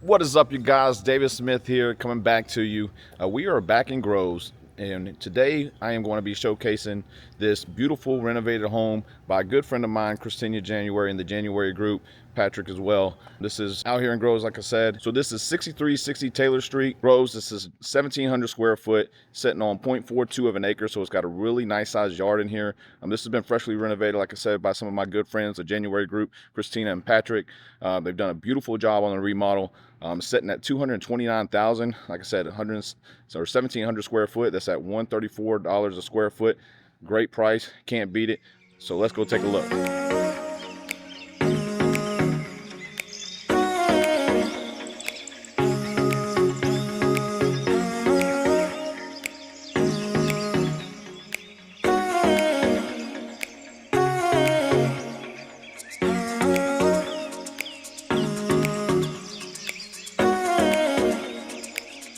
What is up, you guys? David Smith here, coming back to you. We are back in Groves, and today I am going to be showcasing this beautiful renovated home by a good friend of mine, Christina January, in the January group, Patrick as well. This is out here in Groves, like I said. So this is 6360 Taylor Street, Groves. This is 1,700 square foot, sitting on 0.42 of an acre, so it's got a really nice sized yard in here. This has been freshly renovated, like I said, by some of my good friends, the January group, Christina and Patrick. They've done a beautiful job on the remodel. Sitting at 229,000, like I said, 1,700 square foot. That's at $134 a square foot. Great price, can't beat it. So let's go take a look.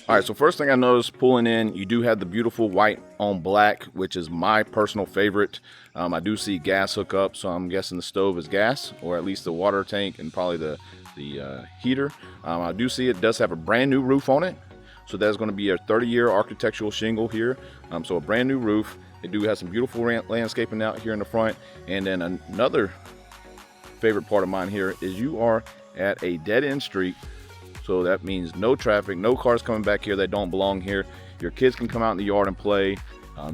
All right, so first thing I noticed pulling in, you do have the beautiful white on black, which is my personal favorite. I do see gas hookup, so I'm guessing the stove is gas, or at least the water tank and probably the heater. I do see it does have a brand new roof on it, so that's going to be a 30-year architectural shingle here. So a brand new roof. They do have some beautiful landscaping out here in the front, and then another favorite part of mine here is you are at a dead-end street. So that means no traffic, no cars coming back here that don't belong here. Your kids can come out in the yard and play.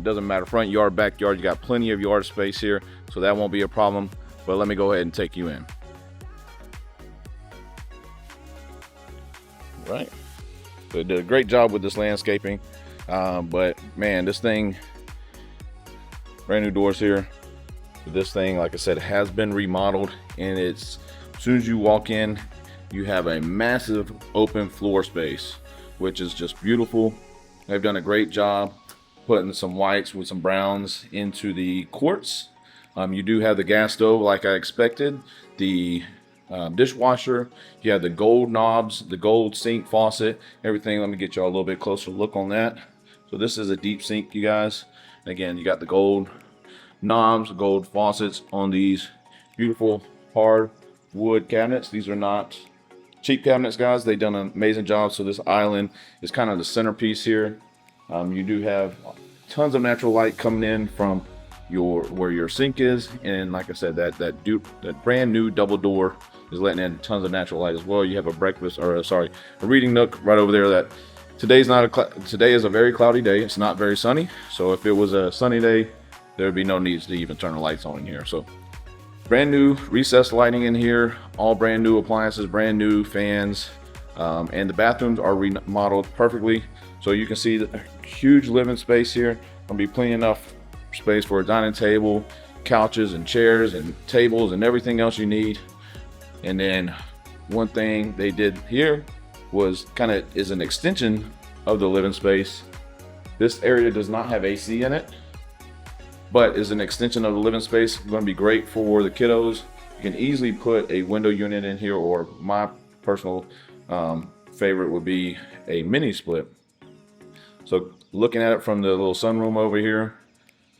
Doesn't matter, front yard, backyard, you got plenty of yard space here, so that won't be a problem. But let me go ahead and take you in. All right. So they did a great job with this landscaping. But man, this thing, brand new doors here. This thing, like I said, has been remodeled, and it's, as soon as you walk in, you have a massive open floor space, which is just beautiful. They've done a great job putting some whites with some browns into the quartz. You do have the gas stove like I expected, the dishwasher, you have the gold knobs, the gold sink faucet, everything. Let me get y'all a little bit closer look on that. So this is a deep sink, you guys. And again, you got the gold knobs, gold faucets on these beautiful hard wood cabinets. These are not cheap cabinets, guys. They've done an amazing job. So this island is kind of the centerpiece here. You do have tons of natural light coming in from where your sink is, and like I said, that brand new double door is letting in tons of natural light as well. You have a reading nook right over there. That today is a very cloudy day. It's not very sunny. So if it was a sunny day, there would be no need to even turn the lights on in here. So brand new recessed lighting in here, all brand new appliances, brand new fans, and the bathrooms are remodeled perfectly. So you can see the huge living space here. Gonna be plenty enough space for a dining table, couches and chairs and tables and everything else you need. And then one thing they did here was is an extension of the living space. This area does not have AC in it, but is an extension of the living space. Going to be great for the kiddos. You can easily put a window unit in here, or my personal favorite would be a mini split. So looking at it from the little sunroom over here,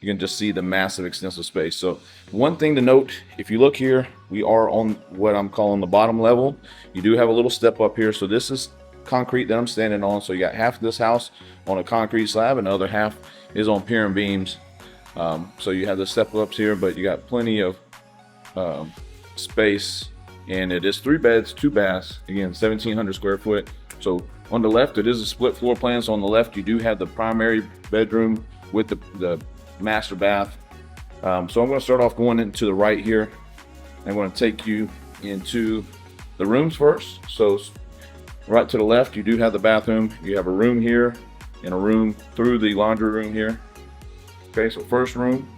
you can just see the massive extensive space. So one thing to note, if you look here, we are on what I'm calling the bottom level. You do have a little step up here. So this is concrete that I'm standing on. So you got half of this house on a concrete slab and the other half is on pier and beams. So you have the step ups here, but you got plenty of space, and it is 3 beds, 2 baths, again 1,700 square foot. So on the left, it is a split floor plan. So on the left, you do have the primary bedroom with the master bath. So I'm going to start off going into the right here. I'm going to take you into the rooms first. So right to the left, you do have the bathroom. You have a room here and a room through the laundry room here. Okay, so first room,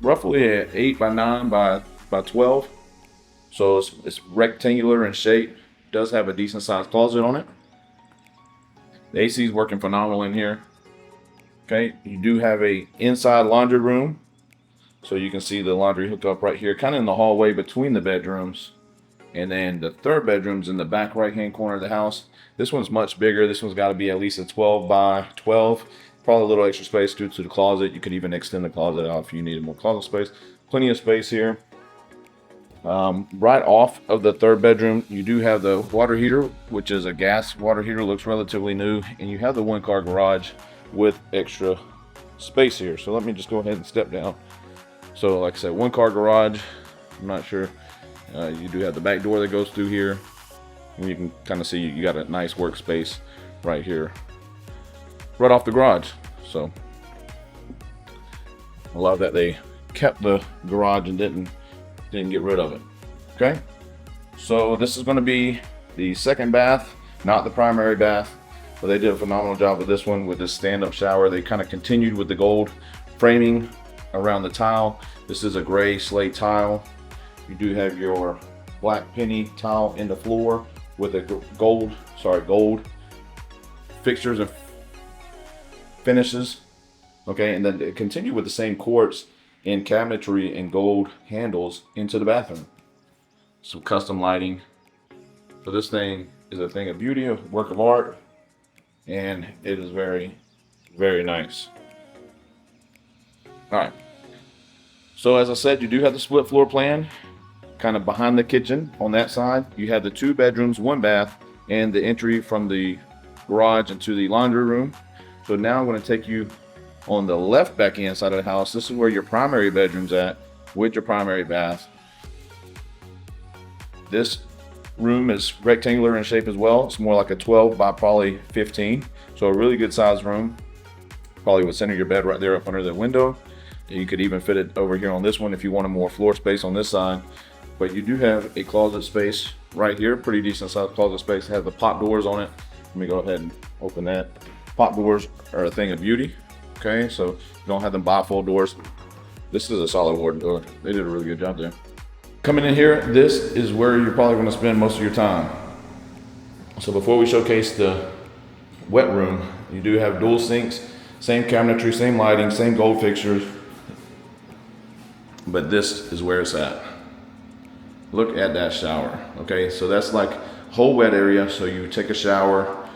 roughly at 8 by 9 by 12. So it's rectangular in shape. Does have a decent sized closet on it. The AC is working phenomenal in here. Okay, you do have a inside laundry room. So you can see the laundry hookup right here, kind of in the hallway between the bedrooms. And then the third bedroom's in the back right hand corner of the house. This one's much bigger. This one's got to be at least a 12 by 12. Probably a little extra space due to the closet. You could even extend the closet out if you needed more closet space. Plenty of space here. Right off of the third bedroom, you do have the water heater, which is a gas water heater, looks relatively new, and you have the 1-car garage with extra space here. So let me just go ahead and step down. So like I said, 1-car garage. I'm not sure. You do have the back door that goes through here, and you can kind of see you got a nice workspace right here, right off the garage. So I love that they kept the garage and didn't get rid of it. Okay, so this is going to be the second bath, not the primary bath, but they did a phenomenal job with this one with this stand-up shower. They kind of continued with the gold framing around the tile. This is a gray slate tile. You do have your black penny tile in the floor with a gold fixtures and finishes. Okay, and then they continue with the same quartz in cabinetry and gold handles into the bathroom. Some custom lighting. So this thing is a thing of beauty, a work of art, and it is very, very nice. All right. So as I said, you do have the split floor plan, kind of behind the kitchen on that side. You have the 2 bedrooms, 1 bath, and the entry from the garage into the laundry room. So now I'm going to take you on the left back end side of the house. This is where your primary bedroom's at with your primary bath. This room is rectangular in shape as well. It's more like a 12 by probably 15. So a really good sized room. Probably would center your bed right there up under the window. You could even fit it over here on this one if you wanted more floor space on this side. But you do have a closet space right here. Pretty decent sized closet space. It has the pop doors on it. Let me go ahead and open that. Pop doors are a thing of beauty. Okay, so you don't have them bifold doors. This is a solid wood door. They did a really good job there. Coming in here, this is where you're probably going to spend most of your time. So before we showcase the wet room, you do have dual sinks, same cabinetry, same lighting, same gold fixtures. But this is where it's at. Look at that shower. Okay, so that's like whole wet area. So you take a shower,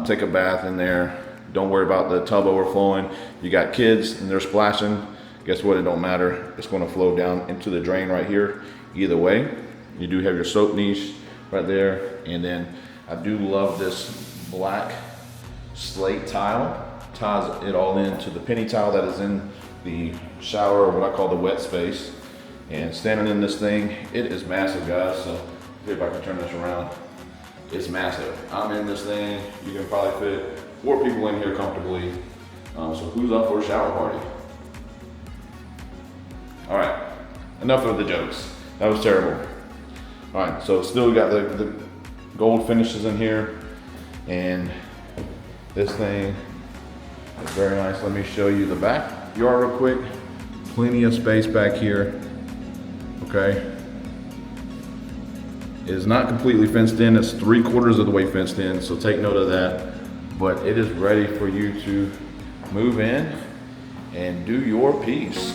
take a bath in there. Don't worry about the tub overflowing. You got kids and they're splashing. Guess what? It don't matter. It's going to flow down into the drain right here. Either way, you do have your soap niche right there. And then I do love this black slate tile. Ties it all into the penny tile that is in the shower, or what I call the wet space. And standing in this thing, it is massive, guys. So see if I can turn this around. It's massive. I'm in this thing. You can probably fit 4 people in here comfortably. So who's up for a shower party? All right, enough of the jokes. That was terrible. All right, so still got the gold finishes in here, and this thing is very nice. Let me show you the backyard real quick. Plenty of space back here. Okay. It is not completely fenced in. It's 3/4 of the way fenced in, so take note of that. But it is ready for you to move in and do your piece.